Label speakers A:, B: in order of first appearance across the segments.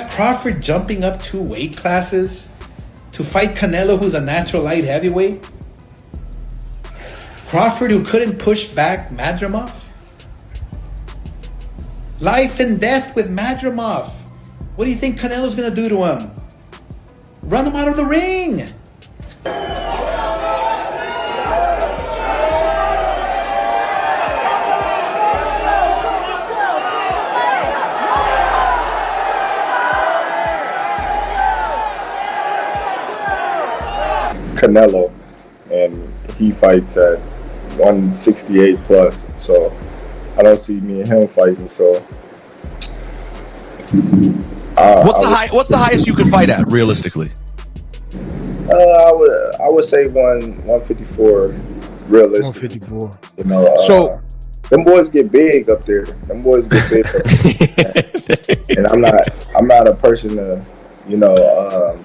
A: have Crawford jumping up 2 weight classes to fight Canelo, who's a natural light heavyweight? Crawford, who couldn't push back Madrimov? Life and death with Madrimov. What do you think Canelo's gonna do to him? Run him out of the ring!
B: Canelo, and he fights at 168 plus, so I don't see me and him fighting. So
C: what's the highest you could fight at realistically?
B: I would say 154 realistic.
D: 154.
B: You know,
D: So
B: them boys get big up there. Them boys get big, and I'm not a person to, you know,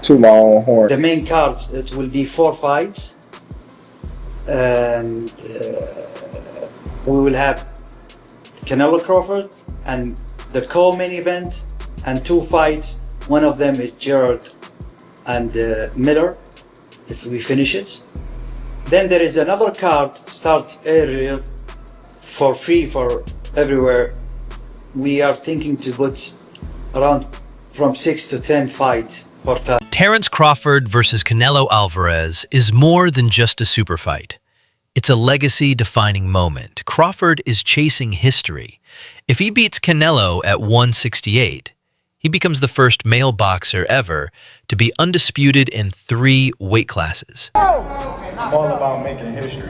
B: to my own horn.
E: The main cards, it will be 4 fights, and we will have Canelo Crawford and the co-main event, and 2 fights. One of them is Gerald and Miller, if we finish it. Then there is another card start earlier for free for everywhere. We are thinking to put around from 6 to 10 fights per time.
F: Terence Crawford versus Canelo Alvarez is more than just a super fight. It's a legacy-defining moment. Crawford is chasing history. If he beats Canelo at 168, he becomes the first male boxer ever to be undisputed in 3 weight classes.
B: I'm all about making history.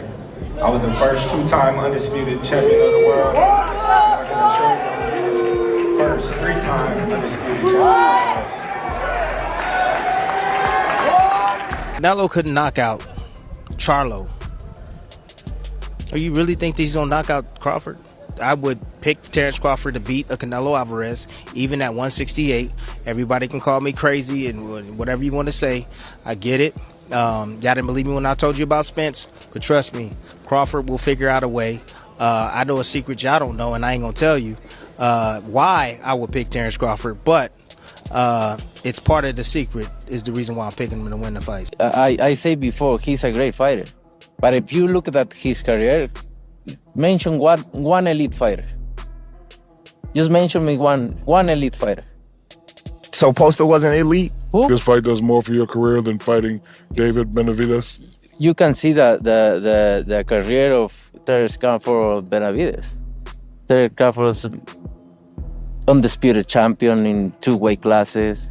B: I was the first 2-time undisputed champion of the world. I'm not gonna show you the first 3-time undisputed champion.
D: Canelo couldn't knock out Charlo. Or you really think that he's gonna knock out Crawford? I would pick Terence Crawford to beat a Canelo Alvarez, even at 168. Everybody can call me crazy and whatever you want to say. I get it. Y'all didn't believe me when I told you about Spence, but trust me, Crawford will figure out a way. I know a secret y'all don't know, and I ain't gonna tell you why I would pick Terence Crawford, but it's part of the secret is the reason why I'm picking him to win the fight.
G: I say before, he's a great fighter. But if you look at his career, mention one elite fighter. Just mention me one elite fighter.
B: So Poster wasn't elite?
G: Who?
H: This fight does more for your career than fighting David Benavidez?
G: You can see the career of Terence Crawford Benavidez. Terence Crawford is undisputed champion in 2 weight classes,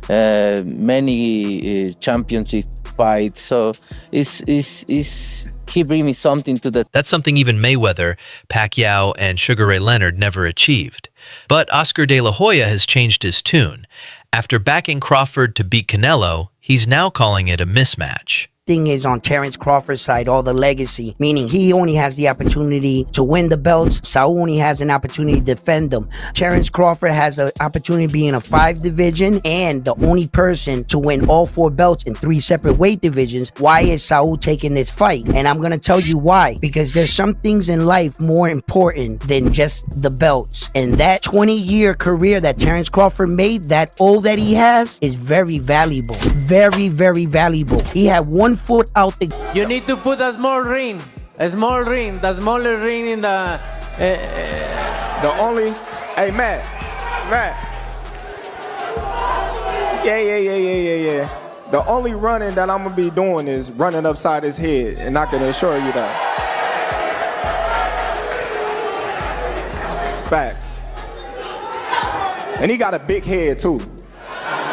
G: many championship fights. So he bring me something to the.
F: That's something even Mayweather, Pacquiao, and Sugar Ray Leonard never achieved. But Oscar De La Hoya has changed his tune. After backing Crawford to beat Canelo, he's now calling it a mismatch.
I: Thing is on Terence Crawford's side, all the legacy, meaning he only has the opportunity to win the belts. Saul only has an opportunity to defend them. Terence Crawford has an opportunity to be in a 5 division and the only person to win all 4 belts in 3 separate weight divisions. Why is Saul taking this fight? And I'm gonna tell you why. Because there's some things in life more important than just the belts. And that 20-year career that Terence Crawford made, that all that he has, is very valuable. Very, very valuable. He had 1 foot out the.
J: You need to put a small ring, the smaller ring in the.
B: The only, hey Matt. Yeah. The only running that I'm gonna be doing is running upside his head, and I can assure you that. Facts. And he got a big head too.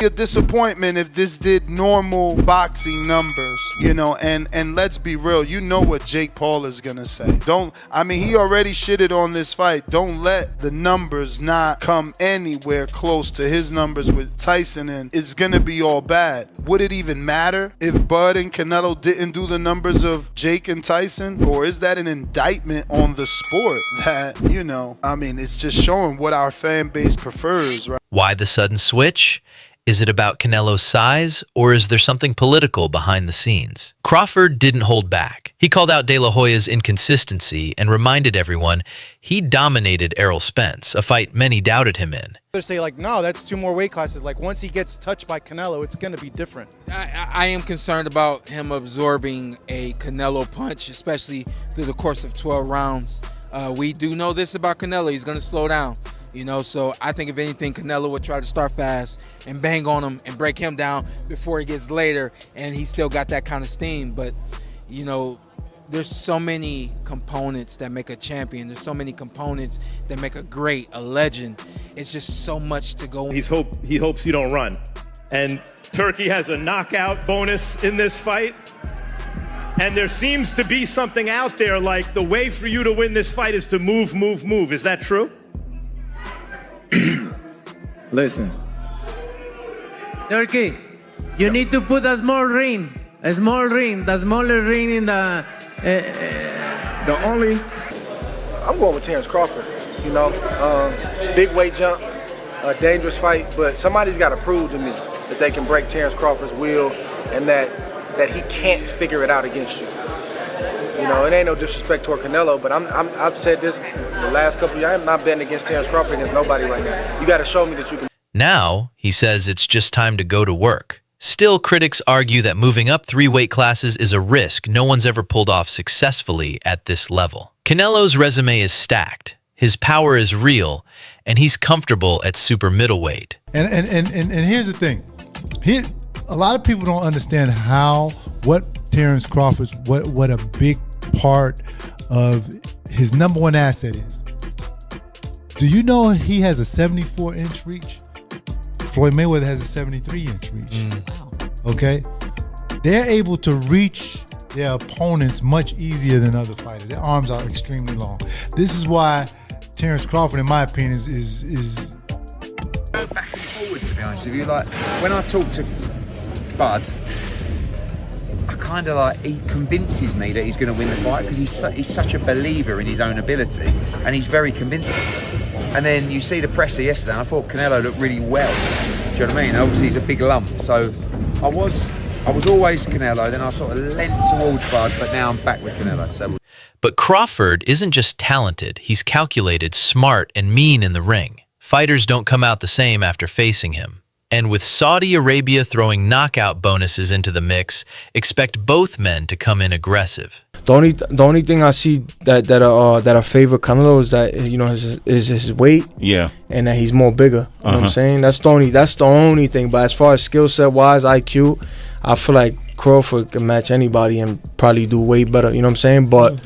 K: A disappointment if this did normal boxing numbers, you know, and let's be real, you know what Jake Paul is gonna say. He already shitted on this fight. Don't let the numbers not come anywhere close to his numbers with Tyson, and it's gonna be all bad. Would it even matter if Bud and Canelo didn't do the numbers of Jake and Tyson? Or is that an indictment on the sport that, you know, it's just showing what our fan base prefers, right?
F: Why the sudden switch? Is it about Canelo's size, or is there something political behind the scenes? Crawford didn't hold back. He called out De La Hoya's inconsistency and reminded everyone he dominated Errol Spence, a fight many doubted him in.
L: They say, like, no, that's 2 more weight classes. Like, once he gets touched by Canelo, it's going to be different.
M: I am concerned about him absorbing a Canelo punch, especially through the course of 12 rounds. We do know this about Canelo. He's going to slow down, you know, so I think if anything, Canelo would try to start fast and bang on him and break him down before he gets later, and he's still got that kind of steam. But, you know, there's so many components that make a champion. There's so many components that make a great, a legend. It's just so much to go.
N: He hopes you don't run. And Turkey has a knockout bonus in this fight. And there seems to be something out there like the way for you to win this fight is to move, move, move. Is that true?
O: Listen.
J: Turkey, you need to put a small ring. A small ring. The smaller ring in the...
P: I'm going with Terence Crawford. You know, big weight jump, a dangerous fight, but somebody's got to prove to me that they can break Terence Crawford's will and that he can't figure it out against you. You know, it ain't no disrespect toward Canelo, but I've said this the last couple of years. I'm not betting against Terence Crawford against nobody right now. You got to show me that you can.
F: Now, he says it's just time to go to work. Still, critics argue that moving up 3 weight classes is a risk no one's ever pulled off successfully at this level. Canelo's resume is stacked, his power is real, and he's comfortable at super middleweight.
Q: And here's the thing. A lot of people don't understand what Terence Crawford's, what a big part of his number 1 asset is. Do you know he has a 74-inch reach? Floyd Mayweather has a 73-inch reach. Okay? They're able to reach their opponents much easier than other fighters. Their arms are extremely long. This is why Terence Crawford, in my opinion, is
R: back and forwards, to be honest with you. Like, when I talk to Bud, I kind of like, he convinces me that he's going to win the fight because he's such a believer in his own ability and he's very convincing. And then you see the presser yesterday, and I thought Canelo looked really well. Do you know what I mean? Obviously, he's a big lump. So I was always Canelo, then I sort of leant towards Bud, but now I'm back with Canelo. So.
F: But Crawford isn't just talented, he's calculated, smart, and mean in the ring. Fighters don't come out the same after facing him. And with Saudi Arabia throwing knockout bonuses into the mix, expect both men to come in aggressive.
S: The only thing I see that I favor Canelo is that, you know, his weight.
T: Yeah.
S: And that he's more bigger. You know what I'm saying? That's the only thing. But as far as skill set wise, IQ, I feel like Crawford can match anybody and probably do way better. You know what I'm saying? But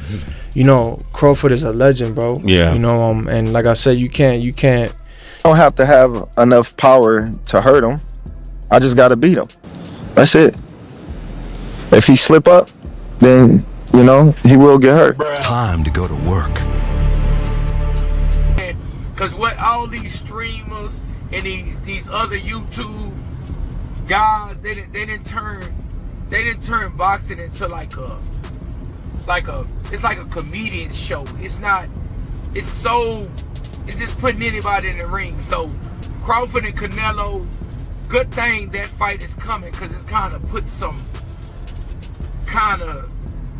S: you know, Crawford is a legend, bro.
T: Yeah.
S: You know, and like I said, you can't.
B: Don't have to have enough power to hurt him. I just gotta beat him. That's it. If he slip up, then you know he will get hurt.
U: Time to go to work.
V: Cause what all these streamers and these other YouTube guys, they didn't turn boxing into it's like a comedian show. It's just putting anybody in the ring. So Crawford and Canelo, good thing that fight is coming because it's kind of put some kind of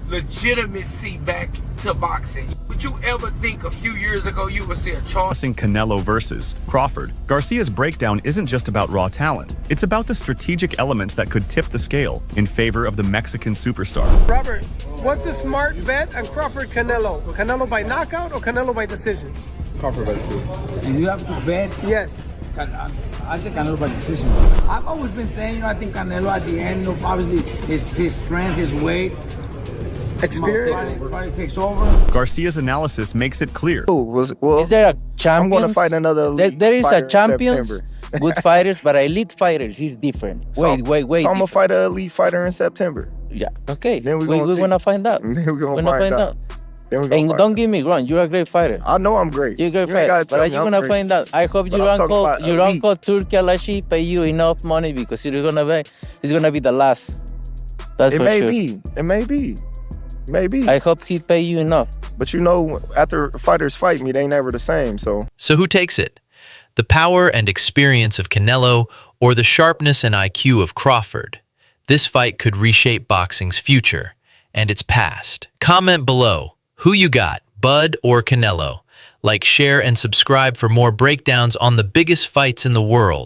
V: legitimacy back to boxing. Would you ever think a few years ago you would see a Charles
W: Canelo versus Crawford? Garcia's breakdown isn't just about raw talent. It's about the strategic elements that could tip the scale in favor of the Mexican superstar.
X: Robert, what's the smart bet on Crawford Canelo? Canelo by knockout or Canelo by decision?
Y: Crawford by decision. And you have to bet?
X: Yes.
Y: I say Canelo by decision. I've always been saying, you know, I think Canelo at the end, obviously his strength, his weight,
X: experience
Y: probably takes over.
W: Garcia's analysis makes it clear.
G: Is there a champion?
B: I'm going to fight another elite
G: There is
B: fighter
G: a champions,
B: in September.
G: good fighters, but elite fighters is different. Wait.
B: So I'm going to fight an elite fighter in September.
G: Yeah, okay.
B: Then we're
G: going to find out.
B: Then we're going to find out.
G: And don't get me wrong, you're a great fighter.
B: I know I'm great.
G: You're a great fighter, but are you gonna find out? I hope your uncle Turki Alashi pay you enough money because he's gonna be the last. That's for sure.
B: It may be. Maybe.
G: I hope he pay you enough.
B: But you know, after fighters fight me, they never the same. So
F: who takes it? The power and experience of Canelo or the sharpness and IQ of Crawford? This fight could reshape boxing's future, and it's past. Comment below who you got, Bud or Canelo. Like, share, and subscribe for more breakdowns on the biggest fights in the world.